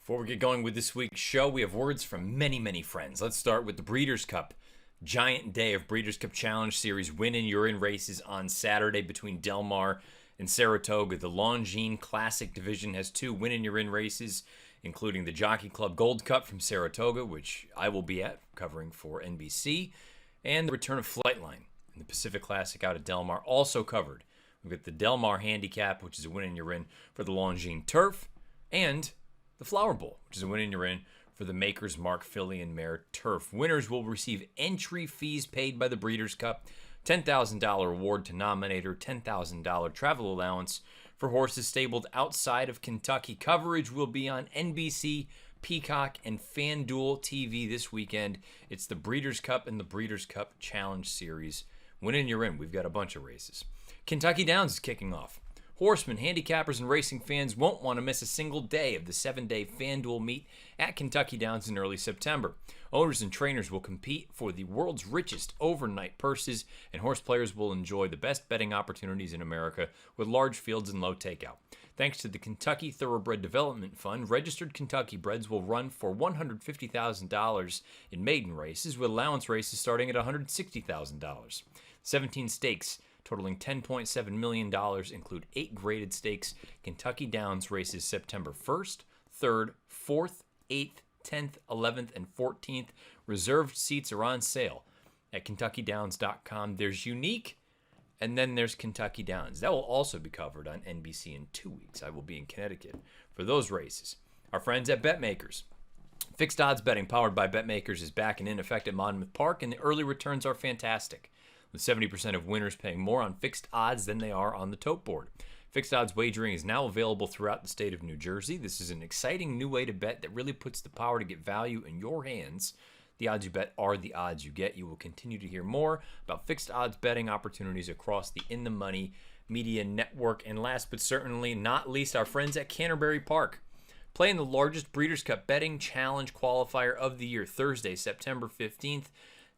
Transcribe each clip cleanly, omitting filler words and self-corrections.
Before we get going with this week's show, we have words from many friends. Let's start with the Breeders' Cup. Giant day of Breeders' Cup Challenge Series win and you're in races on Saturday between Del Mar and Saratoga. The Longines Classic Division has two win and you're in races, including the Jockey Club Gold Cup from Saratoga, which I will be at covering for NBC, and the return of Flightline in the Pacific Classic out at Del Mar, also covered. We've got the Del Mar Handicap, which is a win and you're in for the Longines Turf, and the Flower Bowl, which is a win and you're in for the Makers Mark Filly and Mare Turf. Winners will receive entry fees paid by the Breeders' Cup, $10,000 award to nominator, $10,000 travel allowance for horses stabled outside of Kentucky. Coverage will be on NBC, Peacock, and FanDuel TV this weekend. It's the Breeders' Cup and the Breeders' Cup Challenge Series. Win and you're in. We've got a bunch of races. Kentucky Downs is kicking off. Horsemen, handicappers, and racing fans won't want to miss a single day of the 7-day FanDuel meet at Kentucky Downs in early September. Owners and trainers will compete for the world's richest overnight purses, and horse players will enjoy the best betting opportunities in America with large fields and low takeout. Thanks to the Kentucky Thoroughbred Development Fund, registered Kentucky breds will run for $150,000 in maiden races, with allowance races starting at $160,000. 17 stakes totaling $10.7 million, include 8 graded stakes. Kentucky Downs races September 1st, 3rd, 4th, 8th, 10th, 11th, and 14th. Reserved seats are on sale at KentuckyDowns.com. There's Unique, and then there's Kentucky Downs. That will also be covered on NBC in 2 weeks. I will be in Connecticut for those races. Our friends at BetMakers. Fixed odds betting powered by BetMakers is back and in effect at Monmouth Park, and the early returns are fantastic, with 70% of winners paying more on fixed odds than they are on the tote board. Fixed odds wagering is now available throughout the state of New Jersey. This is an exciting new way to bet that really puts the power to get value in your hands. The odds you bet are the odds you get. You will continue to hear more about fixed odds betting opportunities across the In the Money Media Network. And last but certainly not least, our friends at Canterbury Park. Playing the largest Breeders' Cup Betting Challenge qualifier of the year, Thursday, September 15th.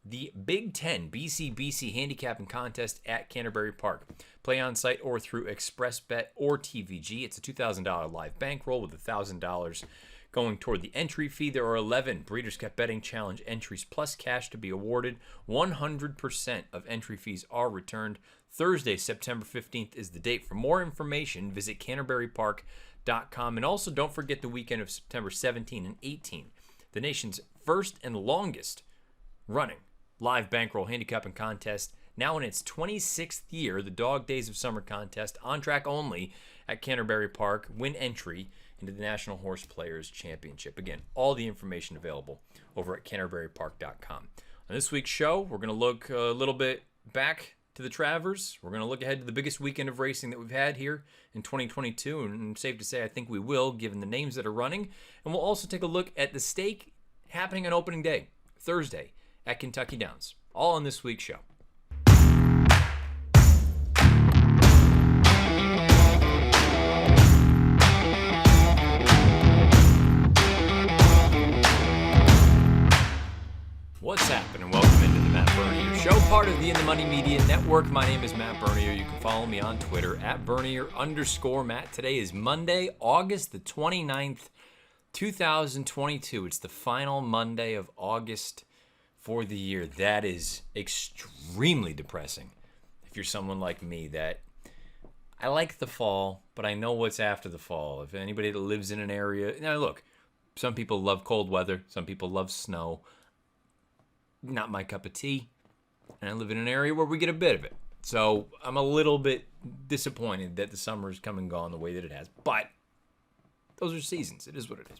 The Big Ten BCBC Handicapping Contest at Canterbury Park. Play on site or through ExpressBet or TVG. It's a $2,000 live bankroll with $1,000 going toward the entry fee. There are 11 Breeders' Cup Betting Challenge entries plus cash to be awarded. 100% of entry fees are returned. Thursday, September 15th is the date. For more information, visit CanterburyPark.com. And also don't forget the weekend of September 17 and 18, the nation's first and longest running live bankroll handicapping contest, now in its 26th year. The Dog Days of Summer contest, on track only at Canterbury Park. Win entry into the National Horse Players Championship. Again, all the information available over at CanterburyPark.com. On this week's show, we're going to look a little bit back to the Travers. We're going to look ahead to the biggest weekend of racing that we've had here in 2022, and safe to say I think we will, given the names that are running. And we'll also take a look at the stake happening on opening day, Thursday, at Kentucky Downs. All on this week's show. What's happening? Welcome into the Matt Bernier Show, part of the In the Money Media Network. My name is Matt Bernier. You can follow me on Twitter at Bernier_Matt. Today is Monday, August the 29th, 2022. It's the final Monday of August for the year. That is extremely depressing. If you're someone like me, that I like the fall, but I know what's after the fall. If anybody that lives in an area, now look, some people love cold weather, some people love snow. Not my cup of tea. And I live in an area where we get a bit of it. So I'm a little bit disappointed that the summer's come and gone the way that it has. But those are seasons. It is what it is.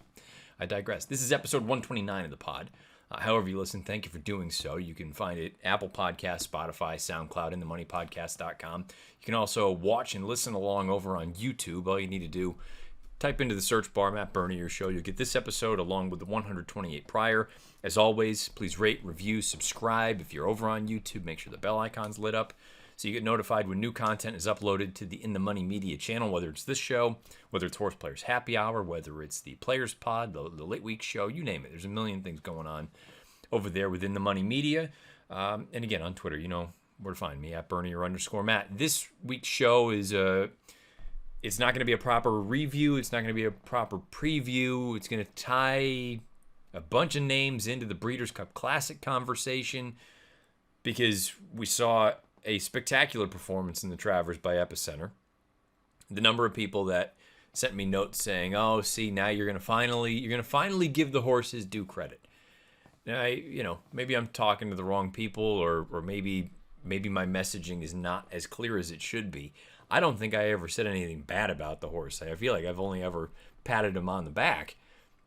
I digress. This is episode 129 of the pod. However you listen, thank you for doing so. You can find it Apple Podcasts, Spotify, SoundCloud, and themoneypodcast.com. You can also watch and listen along over on YouTube. All you need to do, type into the search bar, Matt Bernier Show. You'll get this episode along with the 128 prior. As always, please rate, review, subscribe. If you're over on YouTube, make sure the bell icon's lit up so you get notified when new content is uploaded to the In the Money Media channel, whether it's this show, whether it's Horse Players Happy Hour, whether it's the Players Pod, the Late Week Show, you name it. There's a million things going on over there within the Money Media. And again, on Twitter, you know where to find me, at Bernier_Matt. This week's show is It's not going to be a proper review. It's not going to be a proper preview. It's going to tie a bunch of names into the Breeders' Cup Classic conversation because we saw a spectacular performance in the Travers by Epicenter. The number of people that sent me notes saying, "Oh, see, now you're going to finally give the horse his due credit." Now, maybe I'm talking to the wrong people, or maybe my messaging is not as clear as it should be. I don't think I ever said anything bad about the horse. I feel like I've only ever patted him on the back,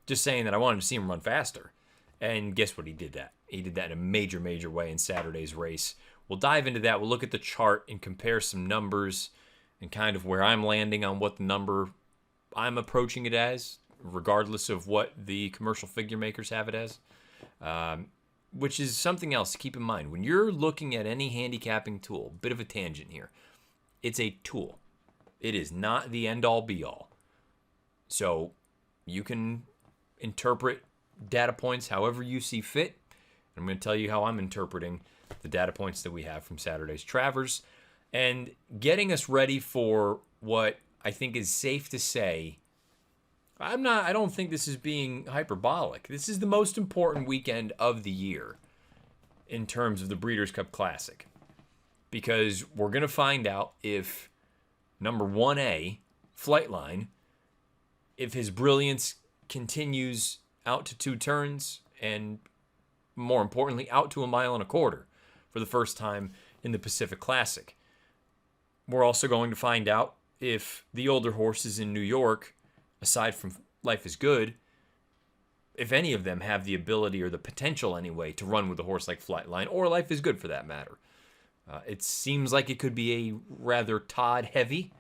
just saying that I wanted to see him run faster. And guess what? He did that. He did that in a major, major way in Saturday's race. We'll dive into that. We'll look at the chart and compare some numbers and kind of where I'm landing on what the number I'm approaching it as, regardless of what the commercial figure makers have it as, which is something else to keep in mind. When you're looking at any handicapping tool, bit of a tangent here, it's a tool. It is not the end-all, be-all. So you can interpret data points however you see fit. I'm going to tell you how I'm interpreting the data points that we have from Saturday's Travers and getting us ready for what I think is safe to say. I don't think this is being hyperbolic. This is the most important weekend of the year in terms of the Breeders' Cup Classic, because we're going to find out if number 1A, Flightline, if his brilliance continues out to 2 turns and, more importantly, out to 1.25 miles for the first time in the Pacific Classic. We're also going to find out if the older horses in New York, aside from Life is Good, if any of them have the ability or the potential anyway to run with a horse like Flightline, or Life is Good for that matter. It seems like it could be a rather Todd-heavy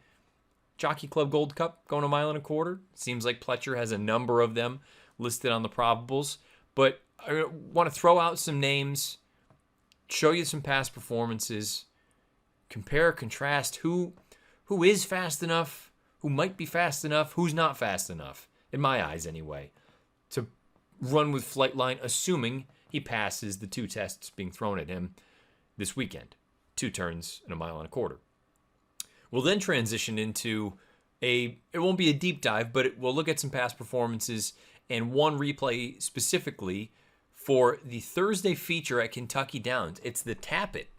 Jockey Club Gold Cup going 1.25 miles. Seems like Pletcher has a number of them listed on the probables. But I want to throw out some names, show you some past performances, compare, contrast who is fast enough, who might be fast enough, who's not fast enough, in my eyes anyway, to run with Flightline, assuming he passes the 2 tests being thrown at him this weekend. 2 turns and 1.25 miles. We'll then transition into it won't be a deep dive, but we'll look at some past performances and one replay specifically for the Thursday feature at Kentucky Downs. It's the Tap It.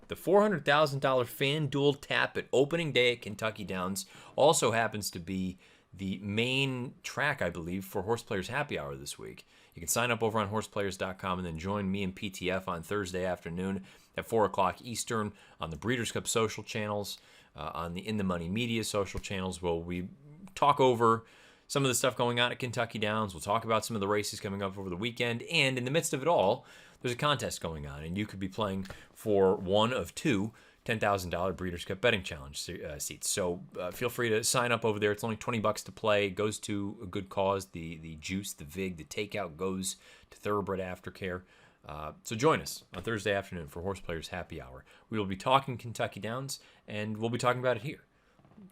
The $400,000 FanDuel Tap It opening day at Kentucky Downs also happens to be the main track, I believe, for Horse Players Happy Hour this week. You can sign up over on horseplayers.com and then join me and PTF on Thursday afternoon at 4 o'clock Eastern on the Breeders' Cup social channels, on the In the Money Media social channels, where we talk over some of the stuff going on at Kentucky Downs. We'll talk about some of the races coming up over the weekend. And in the midst of it all, there's a contest going on, and you could be playing for one of 2 $10,000 Breeders' Cup Betting Challenge seats. So feel free to sign up over there. It's only $20 to play. It goes to a good cause. The juice, the vig, the takeout goes to Thoroughbred Aftercare. So join us on Thursday afternoon for Horse Players Happy Hour. We will be talking Kentucky Downs, and we'll be talking about it here.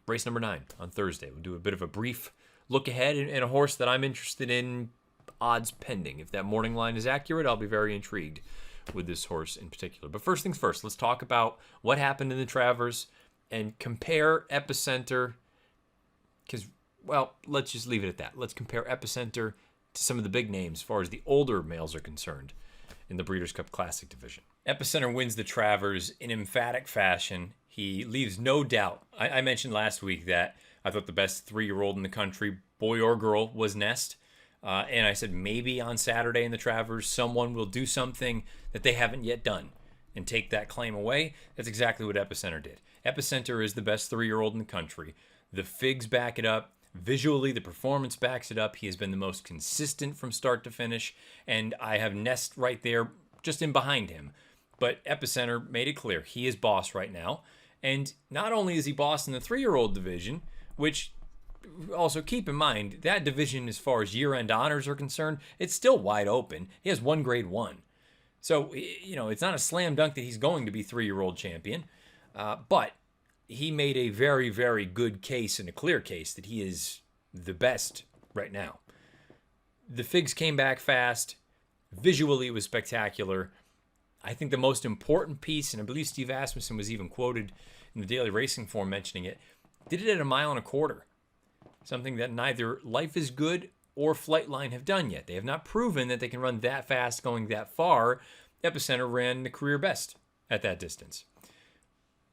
Race number 9 on Thursday. We'll do a bit of a brief look ahead in a horse that I'm interested in, odds pending. If that morning line is accurate, I'll be very intrigued with this horse in particular. But first things first, let's talk about what happened in the Travers and compare Epicenter, because, well, let's just leave it at that. Let's compare Epicenter to some of the big names as far as the older males are concerned in the Breeders' Cup Classic division. Epicenter wins the Travers in emphatic fashion. He leaves no doubt. I mentioned last week that I thought the best 3-year-old in the country, boy or girl, was Nest. And I said maybe on Saturday in the Travers, someone will do something that they haven't yet done and take that claim away. That's exactly what Epicenter did. Epicenter is the best 3-year-old in the country. The figs back it up. Visually, the performance backs it up. He has been the most consistent from start to finish. And I have Nest right there just in behind him. But Epicenter made it clear he is boss right now. And not only is he boss in the 3-year-old division, which also keep in mind, that division as far as year-end honors are concerned, it's still wide open. He has 1 grade 1. So, it's not a slam dunk that he's going to be 3-year-old champion. But he made a very, very good case and a clear case that he is the best right now. The figs came back fast. Visually, it was spectacular. I think the most important piece, and I believe Steve Asmussen was even quoted in the Daily Racing Form mentioning it, Did it at 1.25 miles, something that neither Life is Good or Flightline have done yet. They have not proven that they can run that fast going that far. Epicenter ran the career best at that distance.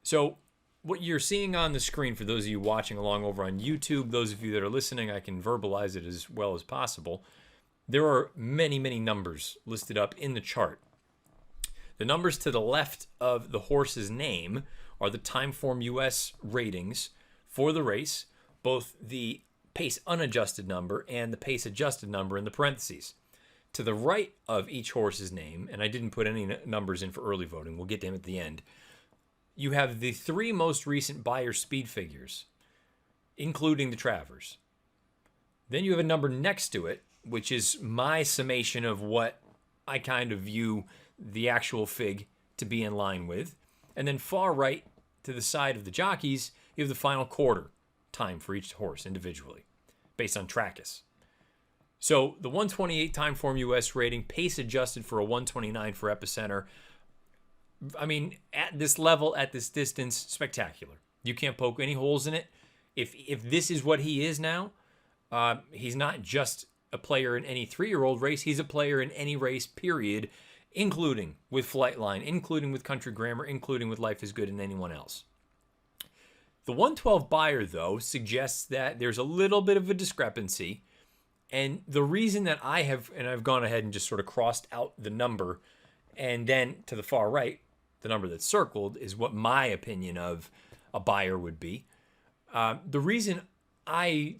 So what you're seeing on the screen, for those of you watching along over on YouTube, those of you that are listening, I can verbalize it as well as possible. There are many, many numbers listed up in the chart. The numbers to the left of the horse's name are the Timeform US ratings for the race, both the pace unadjusted number and the pace adjusted number in the parentheses. To the right of each horse's name, and I didn't put any numbers in for early voting, we'll get to him at the end, you have the 3 most recent Beyer speed figures, including the Travers. Then you have a number next to it, which is my summation of what I kind of view the actual fig to be in line with. And then far right to the side of the jockeys, you have the final quarter time for each horse individually, based on Trackus. So the 128 Timeform US rating, pace adjusted for a 129 for Epicenter. I mean, at this level, at this distance, spectacular. You can't poke any holes in it. If this is what he is now, he's not just a player in any 3-year-old race. He's a player in any race, period, including with Flightline, including with Country Grammar, including with Life is Good and anyone else. The 112 Beyer, though, suggests that there's a little bit of a discrepancy. And the reason that I've gone ahead and just sort of crossed out the number, and then to the far right, the number that's circled, is what my opinion of a Beyer would be. The reason I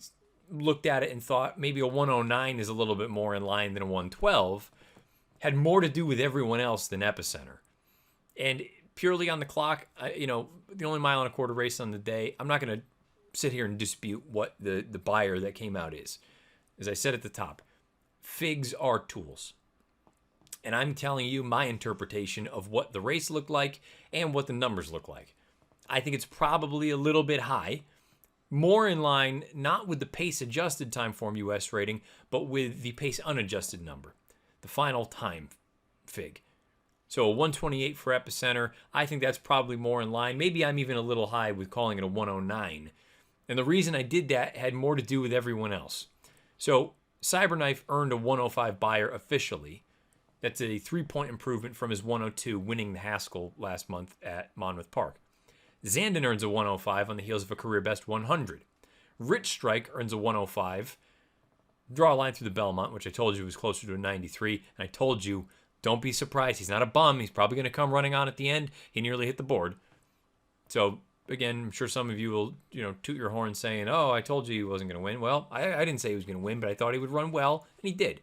looked at it and thought maybe a 109 is a little bit more in line than a 112 had more to do with everyone else than Epicenter. And purely on the clock, the only 1.25 mile race on the day, I'm not going to sit here and dispute what the Beyer that came out is. As I said at the top, figs are tools. And I'm telling you my interpretation of what the race looked like and what the numbers look like. I think it's probably a little bit high, more in line not with the pace adjusted Timeform US rating, but with the pace unadjusted number, the final time fig. So a 128 for Epicenter, I think that's probably more in line. Maybe I'm even a little high with calling it a 109. And the reason I did that had more to do with everyone else. So Cyberknife earned a 105 Beyer officially. That's a 3-point improvement from his 102 winning the Haskell last month at Monmouth Park. Zandon earns a 105 on the heels of a career best 100. Rich Strike earns a 105. Draw a line through the Belmont, which I told you was closer to a 93. And I told you, don't be surprised. He's not a bum. He's probably going to come running on at the end. He nearly hit the board. So, again, I'm sure some of you will, toot your horn saying, oh, I told you he wasn't going to win. Well, I didn't say he was going to win, but I thought he would run well, and he did.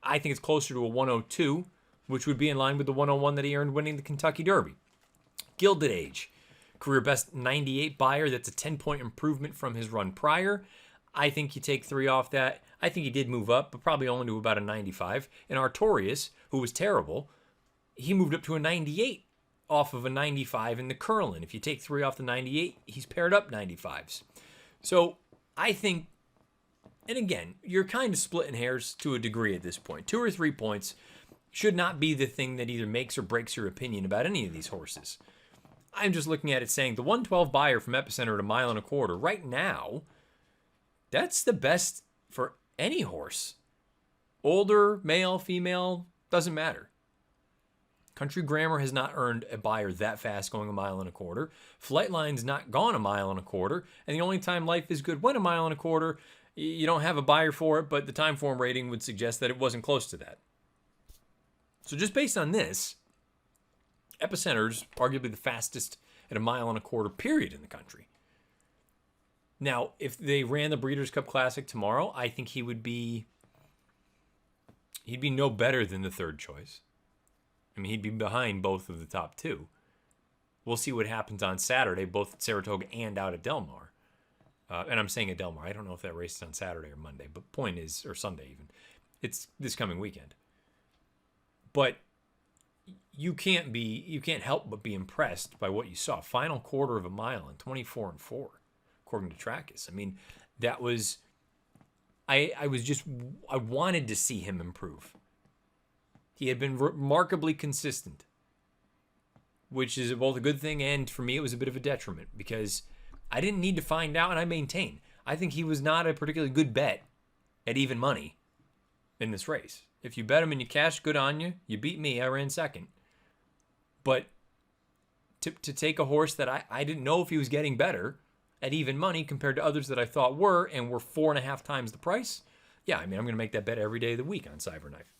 I think it's closer to a 102, which would be in line with the 101 that he earned winning the Kentucky Derby. Gilded Age, career best 98 Beyer. That's a 10-point improvement from his run prior. I think you take 3 off that. I think he did move up, but probably only to about a 95. And Artorias, who was terrible, he moved up to a 98 off of a 95 in the Curlin. If you take 3 off the 98, he's paired up 95s. So I think, and again, you're kind of splitting hairs to a degree at this point. 2 or 3 points should not be the thing that either makes or breaks your opinion about any of these horses. I'm just looking at it saying the 112 Beyer from Epicenter at 1.25 miles right now, that's the best for any horse. Older, male, female, doesn't matter. Country Grammar has not earned a Beyer that fast going 1.25 miles. Flightline's not gone 1.25 miles. And the only time Life is Good went 1.25 miles, you don't have a Beyer for it, but the Timeform rating would suggest that it wasn't close to that. So just based on this, Epicenter's arguably the fastest at 1.25 miles period in the country. Now, if they ran the Breeders' Cup Classic tomorrow, I think he'd be no better than the third choice. I mean, he'd be behind both of the top 2. We'll see what happens on Saturday, both at Saratoga and out at Del Mar. And I'm saying at Del Mar. I don't know if that race is on Saturday or Monday, but point is, or Sunday even, it's this coming weekend. But you can't help but be impressed by what you saw. Final quarter of a mile in 24-4. According to Trackus. I mean, that was, I wanted to see him improve. He had been remarkably consistent. which is both a good thing and for me it was a bit of a detriment because I didn't need to find out, and I maintain I think he was not a particularly good bet at even money in this race. If you bet him and you cash, good on you. You beat me. I ran second. But to take a horse that I didn't know if he was getting better at even money compared to others that I thought were and were 4.5 times the price, yeah, I mean, I'm going to make that bet every day of the week on Cyberknife.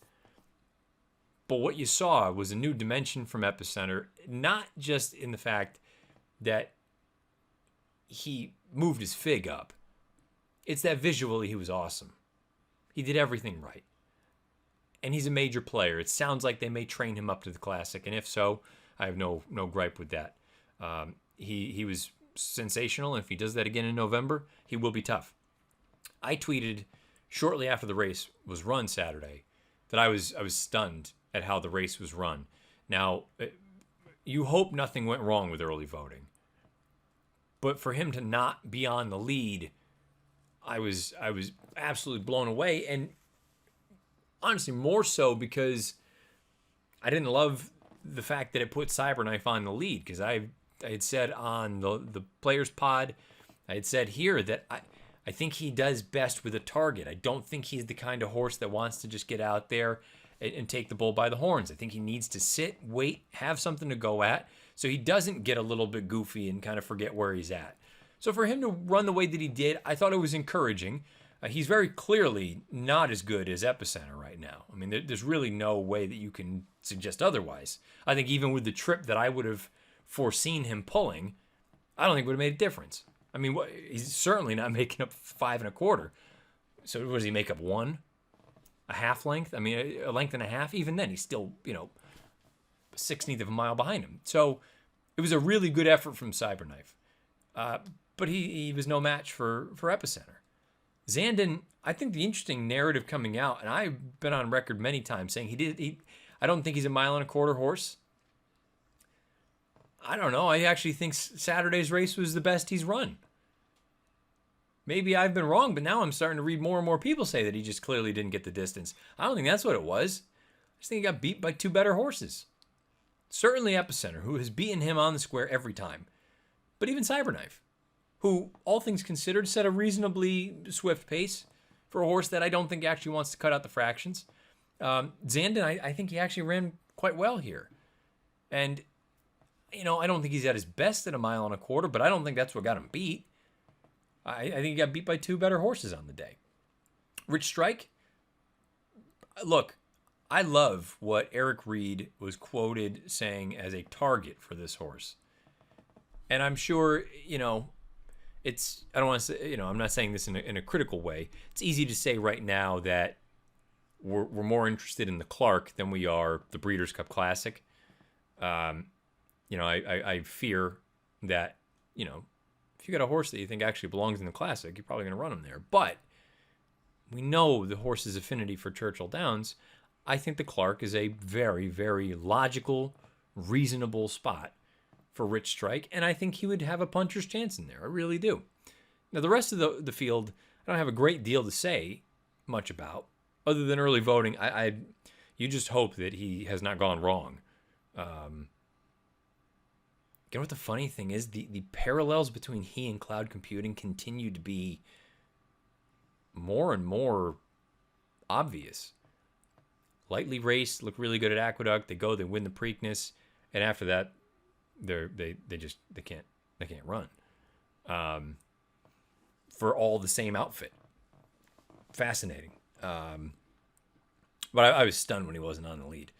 But what you saw was a new dimension from Epicenter, not just in the fact that he moved his fig up. It's that visually he was awesome. He did everything right. And he's a major player. It sounds like they may train him up to the Classic, and if so, I have no gripe with that. He was sensational, and if he does that again in November, he will be tough. I tweeted shortly after the race was run Saturday that I was stunned at how the race was run. Now, you hope nothing went wrong with early voting, but for him to not be on the lead, I was absolutely blown away, and honestly more so because I didn't love the fact that it put Cyberknife on the lead, because I had said on the Players Pod, I had said here that I think he does best with a target. I don't think he's the kind of horse that wants to just get out there and take the bull by the horns. I think he needs to sit, wait, have something to go at, so he doesn't get a little bit goofy and kind of forget where he's at. So for him to run the way that he did, I thought it was encouraging. He's very clearly not as good as Epicenter right now. I mean, there's really no way that you can suggest otherwise. I think even with the trip that I would have foreseen him pulling, I don't think it would have made a difference. I mean, he's certainly not making up 5 1/4. So what does he make up, 1? A half length? I mean, a length and a half? Even then, he's still, 1/16 of a mile behind him. So it was a really good effort from Cyberknife. But he was no match for Epicenter. Zandon, I think the interesting narrative coming out, and I've been on record many times saying I don't think he's a 1 1/4 horse. I don't know. I actually think Saturday's race was the best he's run. Maybe I've been wrong, but now I'm starting to read more and more people say that he just clearly didn't get the distance. I don't think that's what it was. I just think he got beat by 2 better horses. Certainly Epicenter, who has beaten him on the square every time. But even Cyberknife, who, all things considered, set a reasonably swift pace for a horse that I don't think actually wants to cut out the fractions. Zandon, I think he actually ran quite well here. And, I don't think he's at his best at a 1 1/4, but I don't think that's what got him beat. I think he got beat by 2 better horses on the day. Rich Strike, look, I love what Eric Reed was quoted saying as a target for this horse. And I'm sure, I don't want to say, I'm not saying this in a critical way. It's easy to say right now that we're more interested in the Clark than we are the Breeders' Cup Classic. I fear that, if you got a horse that you think actually belongs in the Classic, you're probably going to run him there. But we know the horse's affinity for Churchill Downs. I think the Clark is a very, very logical, reasonable spot for Rich Strike, and I think he would have a puncher's chance in there. I really do. Now, the rest of the field, I don't have a great deal to say much about, other than early voting. You just hope that he has not gone wrong. You know what the funny thing is? The parallels between he and cloud computing continue to be more and more obvious. Lightly raced, look really good at Aqueduct. They win the Preakness, and after that, they can't run. For all the same outfit. Fascinating. But I was stunned when he wasn't on the lead.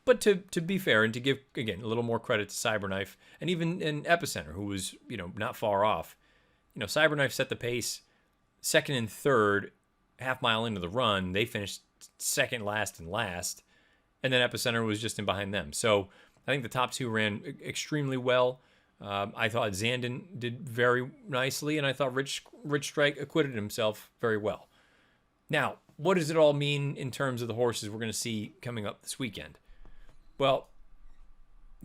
But to be fair and to give, again, a little more credit to Cyberknife and even in Epicenter, who was, not far off. Cyberknife set the pace, second and third, half mile into the run. They finished second, last, and last. And then Epicenter was just in behind them. So I think the top 2 ran extremely well. I thought Zandon did very nicely, and I thought Rich Strike acquitted himself very well. Now, what does it all mean in terms of the horses we're going to see coming up this weekend? Well,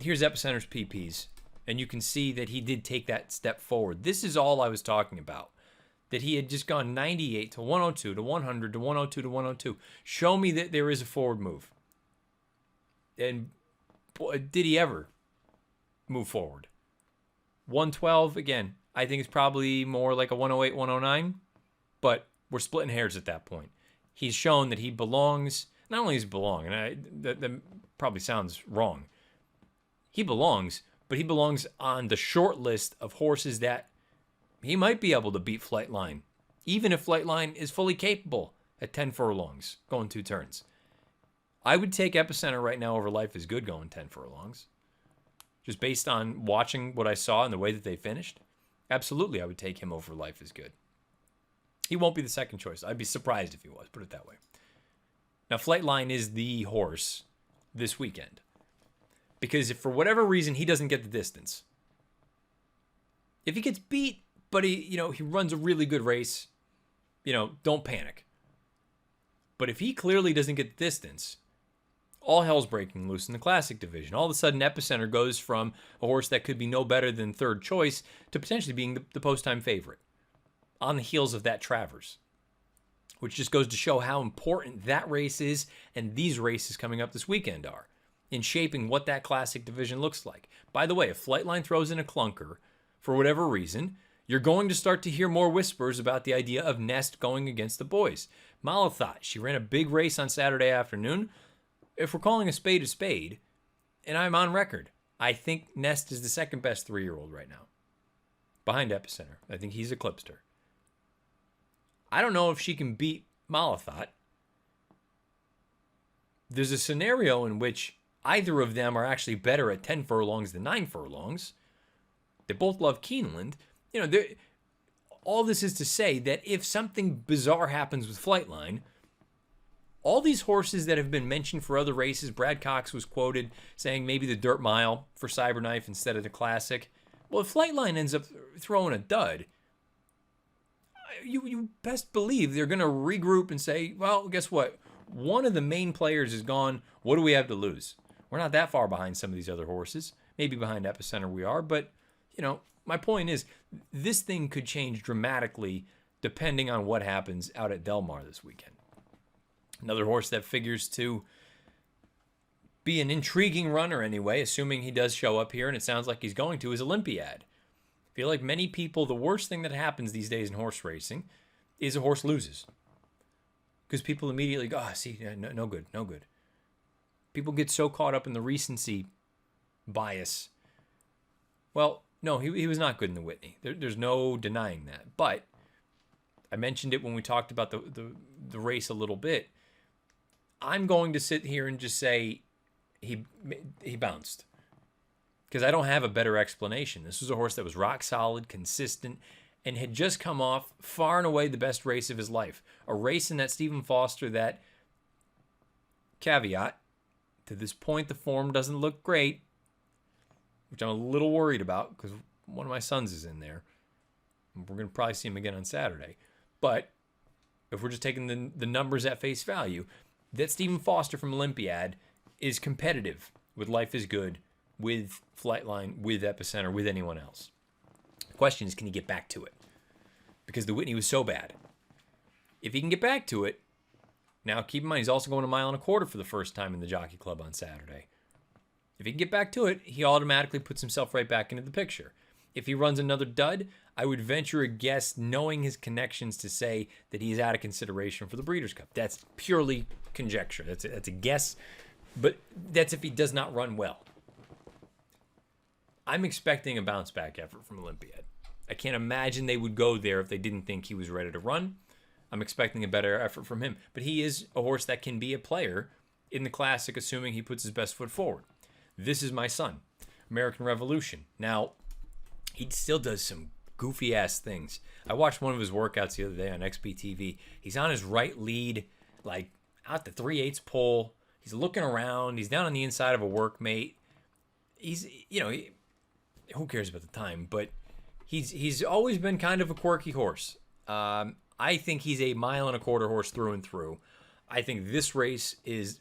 here's Epicenter's PPs, and you can see that he did take that step forward. This is all I was talking about, that he had just gone 98 to 102 to 100 to 102 to 102. Show me that there is a forward move. And boy, did he ever. move forward. 112, again, I think it's probably more like a 108, 109, but we're splitting hairs at that point. He's shown that he belongs, not only does he belong, and that probably sounds wrong. He belongs, but he belongs on the short list of horses that he might be able to beat Flightline, even if Flightline is fully capable at 10 furlongs, going 2 turns. I would take Epicenter right now over Life is Good going 10 furlongs. Just based on watching what I saw and the way that they finished, absolutely I would take him over Life is Good. He won't be the second choice. I'd be surprised if he was, put it that way. Now, Flightline is the horse this weekend. Because if for whatever reason he doesn't get the distance, if he gets beat, but he runs a really good race, don't panic. But if he clearly doesn't get the distance, all hell's breaking loose in the Classic division. All of a sudden, Epicenter goes from a horse that could be no better than third choice to potentially being the post-time favorite on the heels of that Travers, which just goes to show how important that race is and these races coming up this weekend are in shaping what that Classic division looks like. By the way, if Flightline throws in a clunker for whatever reason, you're going to start to hear more whispers about the idea of Nest going against the boys. Malathot, she ran a big race on Saturday afternoon. If we're calling a spade, and I'm on record, I think Nest is the second best 3-year-old right now, behind Epicenter. I think he's eclipsed her. I don't know if she can beat Malathot. There's a scenario in which either of them are actually better at 10 furlongs than 9 furlongs. They both love Keeneland. All this is to say that if something bizarre happens with Flightline, all these horses that have been mentioned for other races, Brad Cox was quoted saying maybe the Dirt Mile for Cyberknife instead of the Classic. Well, if Flightline ends up throwing a dud, you best believe they're going to regroup and say, well, guess what? One of the main players is gone. What do we have to lose? We're not that far behind some of these other horses. Maybe behind Epicenter we are, but, my point is this thing could change dramatically depending on what happens out at Del Mar this weekend. Another horse that figures to be an intriguing runner anyway, assuming he does show up here, and it sounds like he's going to, is Olympiad. I feel like many people, the worst thing that happens these days in horse racing is a horse loses. Because people immediately go, no good. People get so caught up in the recency bias. Well, no, he was not good in the Whitney. There's no denying that. But I mentioned it when we talked about the race a little bit. I'm going to sit here and just say he bounced. Because I don't have a better explanation. This was a horse that was rock solid, consistent, and had just come off far and away the best race of his life. A race in that Stephen Foster that, caveat, to this point the form doesn't look great, which I'm a little worried about because one of my sons is in there. We're going to probably see him again on Saturday. But if we're just taking the numbers at face value, that Stephen Foster from Olympiad is competitive with Life is Good, with Flightline, with Epicenter, with anyone else. The question is, can he get back to it? Because the Whitney was so bad. If he can get back to it, now keep in mind he's also going 1.25 miles for the first time in the Jockey Club on Saturday. If he can get back to it, he automatically puts himself right back into the picture. If he runs another dud, I would venture a guess, knowing his connections, to say that he's out of consideration for the Breeders' Cup. That's purely conjecture. That's a guess, but that's if he does not run well. I'm expecting a bounce-back effort from Olympiad. I can't imagine they would go there if they didn't think he was ready to run. I'm expecting a better effort from him. But he is a horse that can be a player in the Classic, assuming he puts his best foot forward. This is my son, American Revolution. Now, he still does some goofy-ass things. I watched one of his workouts the other day on XBTV. He's on his right lead, like out the 3/8 pole. He's looking around. He's down on the inside of a workmate. He's, who cares about the time? But he's always been kind of a quirky horse. I think he's a 1.25 mile horse through and through. I think this race is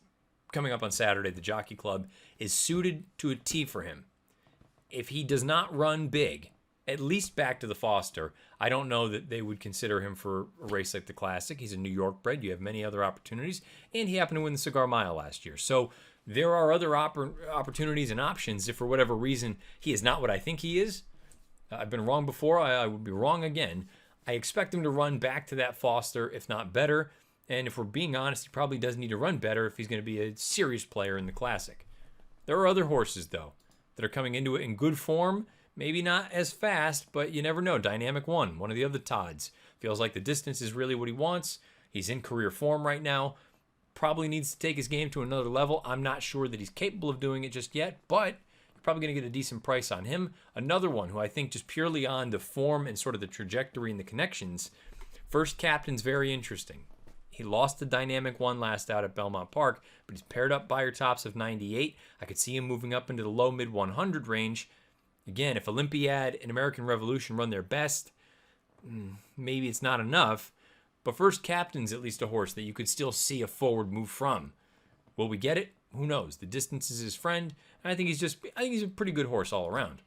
coming up on Saturday. The Jockey Club is suited to a T for him. If he does not run big, at least back to the Foster, I don't know that they would consider him for a race like the Classic. He's a New York bred. You have many other opportunities. And he happened to win the Cigar Mile last year. So There are other opportunities and options if for whatever reason he is not what I think he is. I've been wrong before. I would be wrong again. I expect him to run back to that Foster, if not better. And if we're being honest, he probably does need to run better if he's going to be a serious player in the Classic. There are other horses, though, that are coming into it in good form. Maybe not as fast, but you never know. Dynamic one of the other Todds. Feels like the distance is really what he wants. He's in career form right now. Probably needs to take his game to another level. I'm not sure that he's capable of doing it just yet, but you're probably going to get a decent price on him. Another one who I think just purely on the form and sort of the trajectory and the connections, First Captain's very interesting. He lost the Dynamic one last out at Belmont Park, but he's paired up Beyer tops of 98. I could see him moving up into the low mid 100 range. Again, if Olympiad and American Revolution run their best, maybe it's not enough. But First Captain's at least a horse that you could still see a forward move from. Will we get it? Who knows? The distance is his friend, and I think he's a pretty good horse all around.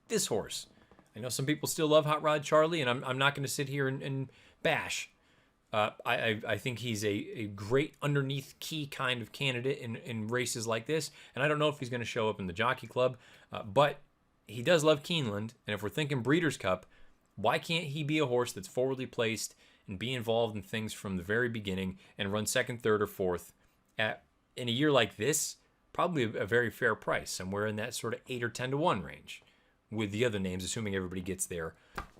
This horse, I know some people still love Hot Rod Charlie, and I'm not going to sit here and bash. I think he's a great underneath key kind of candidate in races like this, and I don't know if he's going to show up in the Jockey Club, but he does love Keeneland, and if we're thinking Breeders' Cup, why can't he be a horse that's forwardly placed and be involved in things from the very beginning and run second, third, or fourth in a year like this? Probably a very fair price, somewhere in that sort of 8 or 10 to 1 range with the other names, assuming everybody gets there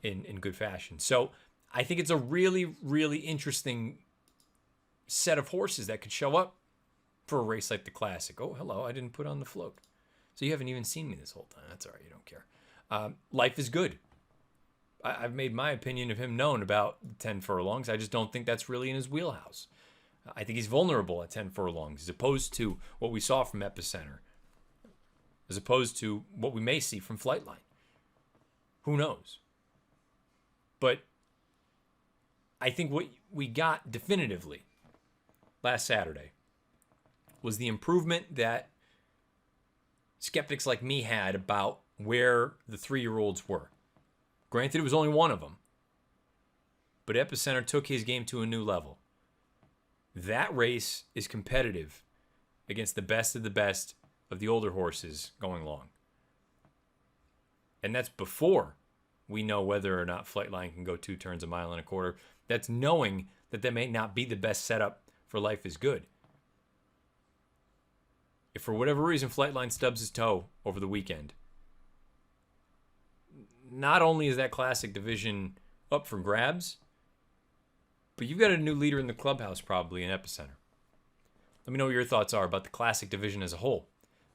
in good fashion. So I think it's a really, really interesting set of horses that could show up for a race like the Classic. Oh, hello, I didn't put on the float. So you haven't even seen me this whole time. That's all right, you don't care. Life is Good. I've made my opinion of him known about 10 furlongs. I just don't think that's really in his wheelhouse. I think he's vulnerable at 10 furlongs as opposed to what we saw from Epicenter, as opposed to what we may see from Flightline. Who knows? But I think what we got definitively last Saturday was the improvement that skeptics like me had about where the 3-year-olds were. Granted, it was only one of them, but Epicenter took his game to a new level. That race is competitive against the best of the older horses going along. And that's before we know whether or not Flightline can go 2 turns a mile and a quarter. That's knowing that may not be the best setup for Life is Good. If for whatever reason Flightline stubs his toe over the weekend, not only is that Classic division up for grabs, but you've got a new leader in the clubhouse probably in Epicenter. Let me know what your thoughts are about the Classic division as a whole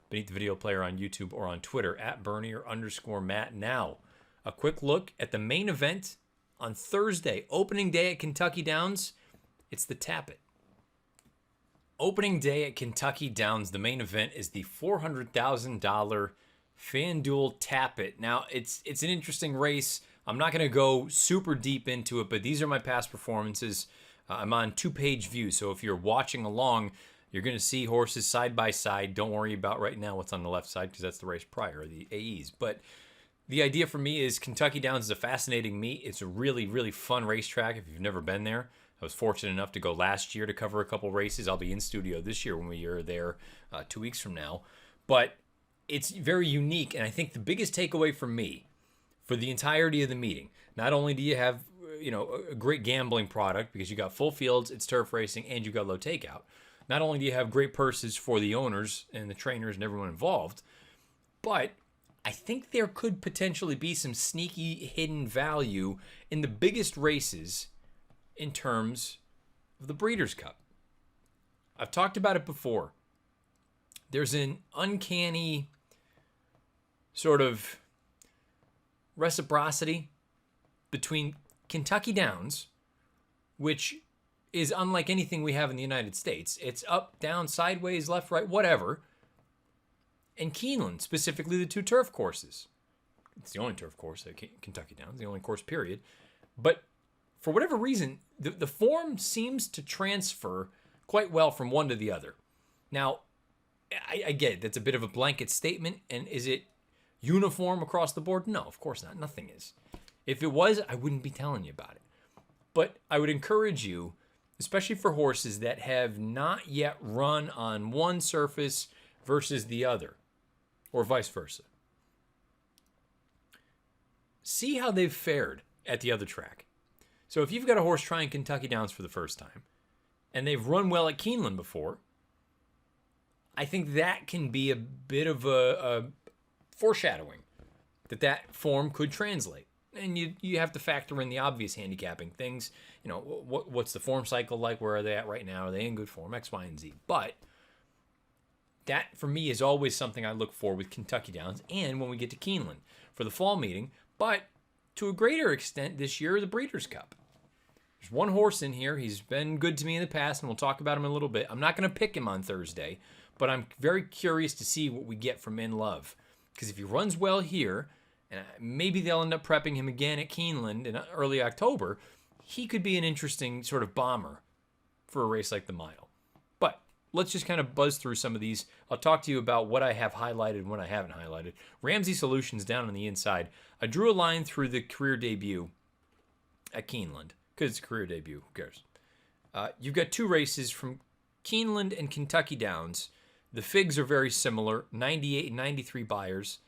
beneath the video player on YouTube or on Twitter at Bernier_Matt. Now, a quick look at the main event on Thursday, opening day at Kentucky Downs. It's the Tappet. Opening day at Kentucky Downs, the main event is the $400,000 FanDuel Tappet. Now, it's an interesting race. I'm not going to go super deep into it, but these are my past performances. I'm on 2-page view, so if you're watching along, you're going to see horses side by side. Don't worry about right now what's on the left side because that's the race prior, the AEs. But the idea for me is Kentucky Downs is a fascinating meet. It's a really, really fun racetrack if you've never been there. I was fortunate enough to go last year to cover a couple races. I'll be in studio this year when we are there 2 weeks from now. But it's very unique, and I think the biggest takeaway for me for the entirety of the meeting, not only do you have a great gambling product because you got full fields, it's turf racing, and you got low takeout. Not only do you have great purses for the owners and the trainers and everyone involved, but I think there could potentially be some sneaky hidden value in the biggest races in terms of the Breeders' Cup. I've talked about it before. There's an uncanny sort of reciprocity between Kentucky Downs, which is unlike anything we have in the United States. It's up, down, sideways, left, right, whatever. And Keeneland, specifically the 2 turf courses. It's the only turf course at Kentucky Downs, the only course period. But for whatever reason, the form seems to transfer quite well from one to the other. Now, I get it. That's a bit of a blanket statement. And is it uniform across the board? No, of course not. Nothing is. If it was, I wouldn't be telling you about it. But I would encourage you, especially for horses that have not yet run on one surface versus the other, or vice versa. See how they've fared at the other track. So if you've got a horse trying Kentucky Downs for the first time, and they've run well at Keeneland before, I think that can be a bit of a foreshadowing that form could translate. And you have to factor in the obvious handicapping things. What's the form cycle like? Where are they at right now? Are they in good form? X, Y, and Z. But that, for me, is always something I look for with Kentucky Downs and when we get to Keeneland for the fall meeting. But to a greater extent this year, the Breeders' Cup. There's one horse in here. He's been good to me in the past, and we'll talk about him in a little bit. I'm not going to pick him on Thursday, but I'm very curious to see what we get from In Love. Because if he runs well here, and maybe they'll end up prepping him again at Keeneland in early October, he could be an interesting sort of bomber for a race like the Mile. But let's just kind of buzz through some of these. I'll talk to you about what I have highlighted and what I haven't highlighted. Ramsey Solutions down on the inside. I drew a line through the career debut at Keeneland, because it's a career debut. Who cares? You've got two races from Keeneland and Kentucky Downs. The figs are very similar, 98 and 93 buyers.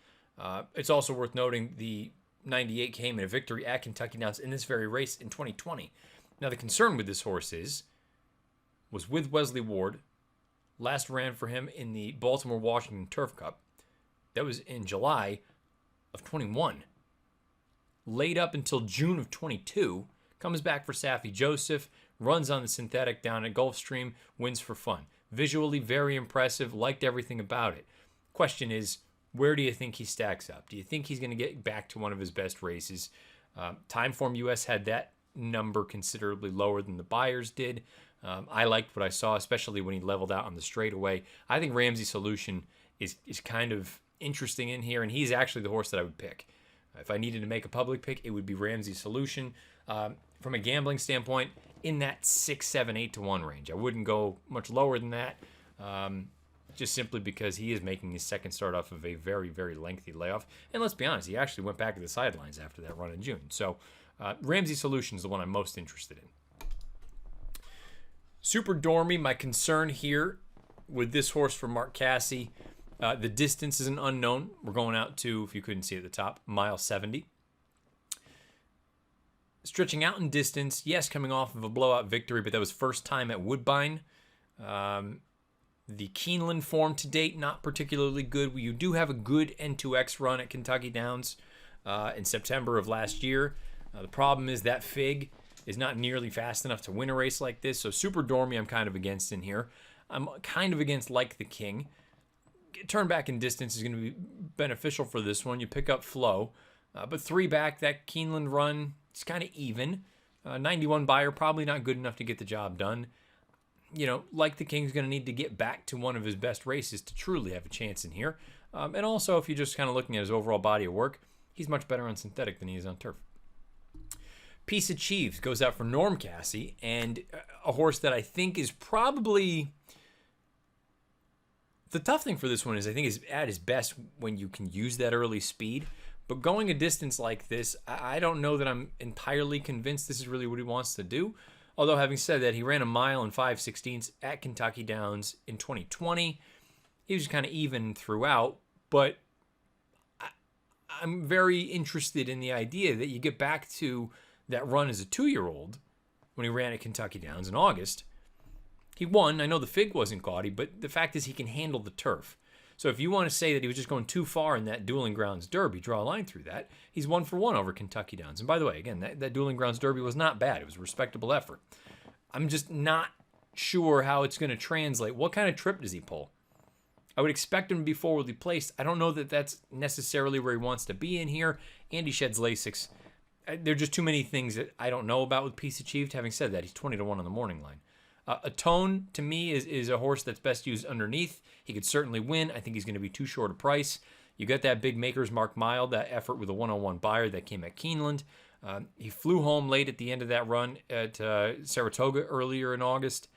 It's also worth noting the 98 came in a victory at Kentucky Downs in this very race in 2020. Now, the concern with this horse was with Wesley Ward. Last ran for him in the Baltimore-Washington Turf Cup. That was in July of 21. Laid up until June of 22. Comes back for Saffie Joseph. Runs on the synthetic down at Gulfstream. Wins for fun. Visually very impressive. Liked everything about it. Question is, where do you think he stacks up? Do you think he's going to get back to one of his best races? Timeform US had that number considerably lower than the buyers did. I liked what I saw, especially when he leveled out on the straightaway. I think Ramsey Solution is kind of interesting in here, and he's actually the horse that I would pick. If I needed to make a public pick, it would be Ramsey Solution. From a gambling standpoint, in that 6, 7, 8 to 1 range. I wouldn't go much lower than that, just simply because he is making his second start off of a very, very lengthy layoff. And let's be honest, he actually went back to the sidelines after that run in June. So Ramsey Solution is the one I'm most interested in. Super Dormy, my concern here with this horse for Mark Casse, the distance is an unknown. We're going out to, if you couldn't see at the top, mile 70. Stretching out in distance, yes, coming off of a blowout victory, but that was first time at Woodbine. The Keeneland form to date, not particularly good. You do have a good N2X run at Kentucky Downs in September of last year. The problem is that fig is not nearly fast enough to win a race like this. So Super Dormy I'm kind of against in here. I'm kind of against Like the King. Turn back in distance is going to be beneficial for this one. You pick up flow. But 3 back, that Keeneland run, it's kind of even. 91 buyer, probably not good enough to get the job done. Like the King's going to need to get back to one of his best races to truly have a chance in here. And also, if you're just kind of looking at his overall body of work, he's much better on synthetic than he is on turf. Peace Achieved goes out for Norm Casse, and a horse that I think is probably... The tough thing for this one is I think is at his best when you can use that early speed. But going a distance like this, I don't know that I'm entirely convinced this is really what he wants to do. Although having said that, he ran a mile and 5/16 at Kentucky Downs in 2020. He was kind of even throughout, but I'm very interested in the idea that you get back to that run as a 2-year-old when he ran at Kentucky Downs in August. He won. I know the fig wasn't gaudy, but the fact is he can handle the turf. So if you want to say that he was just going too far in that Dueling Grounds Derby, draw a line through that. He's 1-for-1 over Kentucky Downs. And by the way, again, that Dueling Grounds Derby was not bad. It was a respectable effort. I'm just not sure how it's going to translate. What kind of trip does he pull? I would expect him to be forwardly placed. I don't know that that's necessarily where he wants to be in here. Andy sheds Lasix. There are just too many things that I don't know about with Peace Achieved. Having said that, he's 20-1 on the morning line. Atone, to me, is a horse that's best used underneath. He could certainly win. I think he's going to be too short a price. You got that big Maker's Mark Mild, that effort with a 101 buyer that came at Keeneland. He flew home late at the end of that run at Saratoga earlier in August.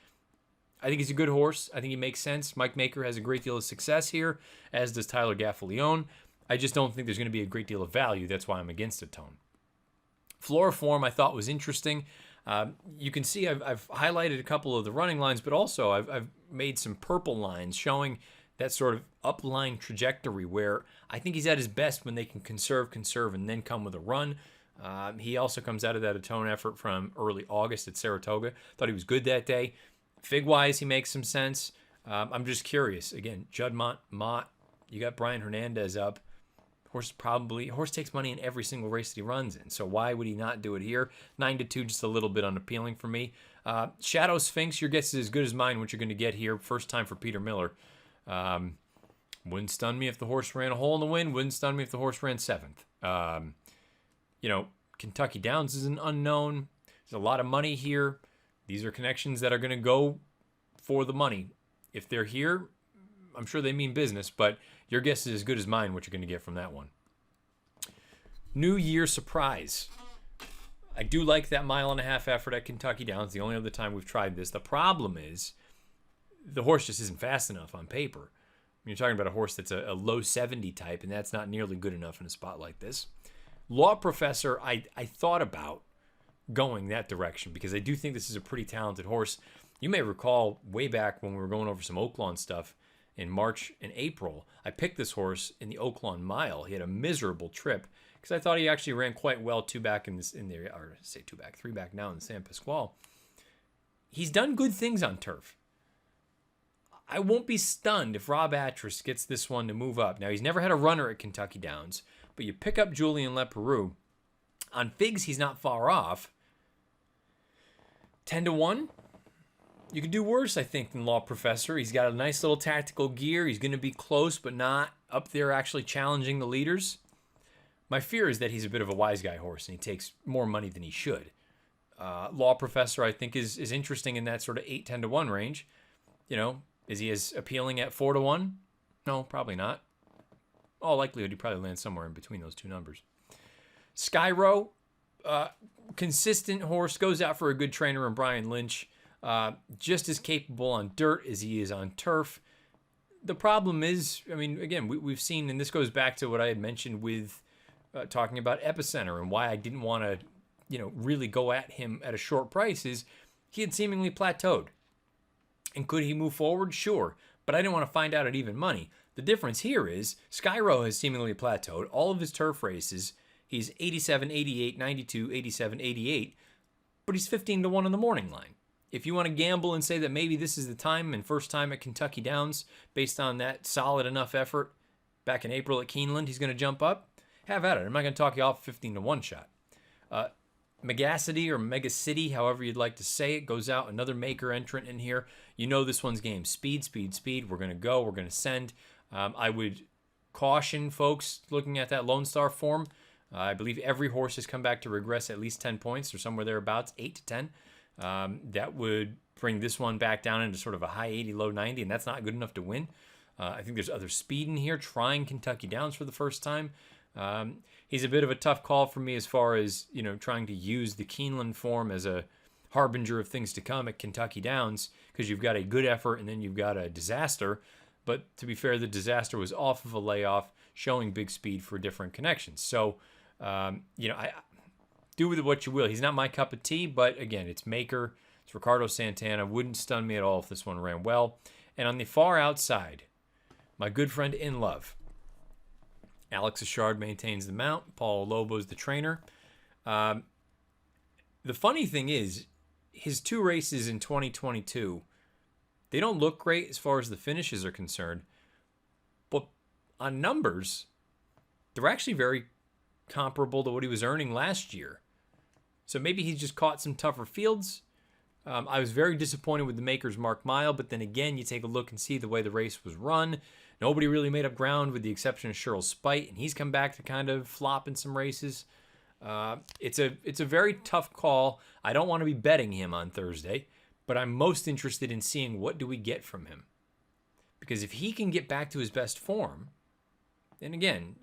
I think he's a good horse. I think he makes sense. Mike Maker has a great deal of success here, as does Tyler Gaffalione. I just don't think there's going to be a great deal of value. That's why I'm against Atone. Floriform I thought was interesting. You can see I've highlighted a couple of the running lines, but also I've made some purple lines showing that sort of upline trajectory where I think he's at his best when they can conserve, and then come with a run. He also comes out of that Atone effort from early August at Saratoga. Thought he was good that day. Fig-wise, he makes some sense. I'm just curious. Again, Judd Mott, you got Brian Hernandez up. Horse takes money in every single race that he runs in. So why would he not do it here? 9-2, just a little bit unappealing for me. Shadow Sphinx, your guess is as good as mine what you're going to get here. First time for Peter Miller. Wouldn't stun me if the horse ran a hole in the wind. Wouldn't stun me if the horse ran seventh. Kentucky Downs is an unknown. There's a lot of money here. These are connections that are going to go for the money. If they're here, I'm sure they mean business, but your guess is as good as mine what you're going to get from that one. New Year Surprise. I do like that 1.5 mile effort at Kentucky Downs. The only other time we've tried this. The problem is the horse just isn't fast enough on paper. You're talking about a horse that's a low 70 type, and that's not nearly good enough in a spot like this. Law Professor, I thought about going that direction because I do think this is a pretty talented horse. You may recall way back when we were going over some Oaklawn stuff in March and April, I picked this horse in the Oaklawn Mile. He had a miserable trip because I thought he actually ran quite well three back now in the San Pasquale. He's done good things on turf. I won't be stunned if Rob Atras gets this one to move up. Now, he's never had a runner at Kentucky Downs, but you pick up Julian Leperoux. On figs, he's not far off. 10-1. You could do worse, I think, than Law Professor. He's got a nice little tactical gear. He's going to be close, but not up there actually challenging the leaders. My fear is that he's a bit of a wise guy horse, and he takes more money than he should. Law Professor, I think, is interesting in that sort of 8-10-1 range. Is he as appealing at 4-1? No, probably not. All likelihood, he probably lands somewhere in between those two numbers. Skyro, consistent horse, goes out for a good trainer in Brian Lynch. Just as capable on dirt as he is on turf. The problem is, again, we've seen, and this goes back to what I had mentioned with talking about Epicenter and why I didn't want to, really go at him at a short price, is he had seemingly plateaued. And could he move forward? Sure. But I didn't want to find out at even money. The difference here is Skyro has seemingly plateaued. All of his turf races, he's 87, 88, 92, 87, 88, but he's 15-1 on the morning line. If you want to gamble and say that maybe this is the time and first time at Kentucky Downs, based on that solid enough effort back in April at Keeneland, he's going to jump up, have at it. I'm not going to talk you off 15-1 shot. Megacity or Mega City, however you'd like to say it, goes out. Another maker entrant in here. You know this one's game. Speed, speed, speed. We're going to go. We're going to send. I would caution folks looking at that Lone Star form. I believe every horse has come back to regress at least 10 points or somewhere thereabouts, 8 to 10. That would bring this one back down into sort of a high 80, low 90, and that's not good enough to win. I think there's other speed in here, trying Kentucky Downs for the first time. He's a bit of a tough call for me as far as, trying to use the Keeneland form as a harbinger of things to come at Kentucky Downs, because you've got a good effort and then you've got a disaster. But to be fair, the disaster was off of a layoff, showing big speed for different connections. So, I do with it what you will. He's not my cup of tea, but again, it's Maker. It's Ricardo Santana. Wouldn't stun me at all if this one ran well. And on the far outside, my good friend In Love. Alex Achard maintains the mount. Paul Lobo's the trainer. The funny thing is, his two races in 2022, they don't look great as far as the finishes are concerned. But on numbers, they're actually very comparable to what he was earning last year. So maybe he's just caught some tougher fields. I was very disappointed with the Maker's Mark Mile, but then again, you take a look and see the way the race was run. Nobody really made up ground with the exception of Cheryl Spite, and he's come back to kind of flop in some races. It's a very tough call. I don't want to be betting him on Thursday, but I'm most interested in seeing what do we get from him. Because if he can get back to his best form, and again,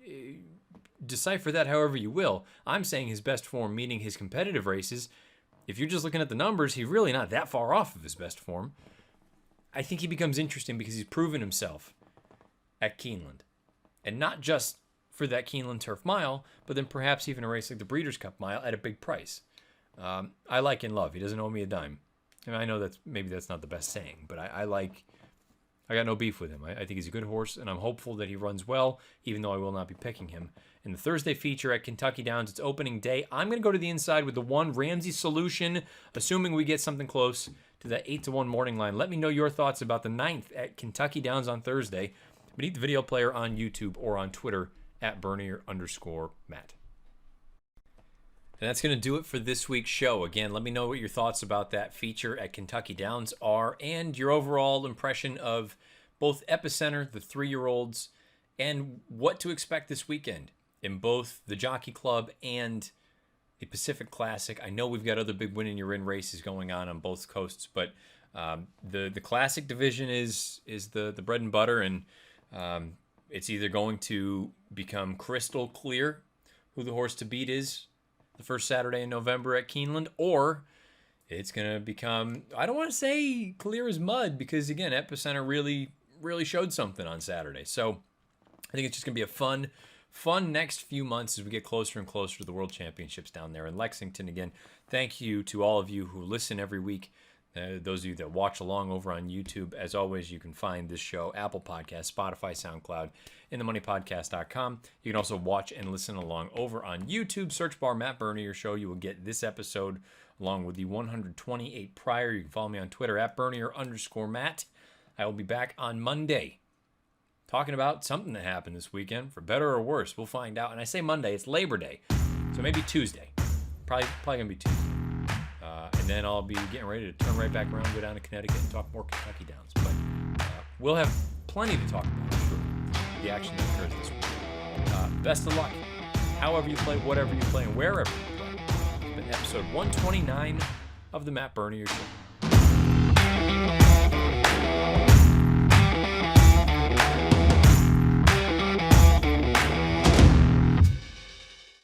decipher that however you will, I'm saying his best form, meaning his competitive races. If you're just looking at the numbers, he's really not that far off of his best form. I think he becomes interesting because he's proven himself at Keeneland. And not just for that Keeneland Turf Mile, but then perhaps even a race like the Breeders' Cup Mile at a big price. I like and love. He doesn't owe me a dime. And I know that's not the best saying, but I got no beef with him. I think he's a good horse, and I'm hopeful that he runs well, even though I will not be picking him. In the Thursday feature at Kentucky Downs, it's opening day. I'm going to go to the inside with the 1 Ramsey Solution, assuming we get something close to that 8-1 morning line. Let me know your thoughts about the 9th at Kentucky Downs on Thursday. Beneath the video player on YouTube or on Twitter at Bernier_Matt. And that's going to do it for this week's show. Again, let me know what your thoughts about that feature at Kentucky Downs are and your overall impression of both Epicenter, the 3-year-olds, and what to expect this weekend in both the Jockey Club and the Pacific Classic. I know we've got other big win in your in races going on both coasts, but the Classic division is the bread and butter, and it's either going to become crystal clear who the horse to beat is the first Saturday in November at Keeneland, or it's going to become, I don't want to say clear as mud, because again, Epicenter really showed something on Saturday. So I think it's just going to be a fun next few months as we get closer and closer to the World Championships down there in Lexington. Again, thank you to all of you who listen every week. Those of you that watch along over on YouTube. As always, you can find this show, Apple Podcasts, Spotify, SoundCloud, InTheMoneyPodcast.com. You can also watch and listen along over on YouTube. Search bar Matt Bernier Show. You will get this episode along with the 128 prior. You can follow me on Twitter at Bernier_Matt. I will be back on Monday talking about something that happened this weekend, for better or worse. We'll find out. And I say Monday, it's Labor Day, so maybe Tuesday. Probably going to be Tuesday. And then I'll be getting ready to turn right back around, go down to Connecticut, and talk more Kentucky Downs. But we'll have plenty to talk about, I'm sure, the action that occurs this week. Best of luck, however you play, whatever you play, and wherever you play. It's been episode 129 of the Matt Bernier Show.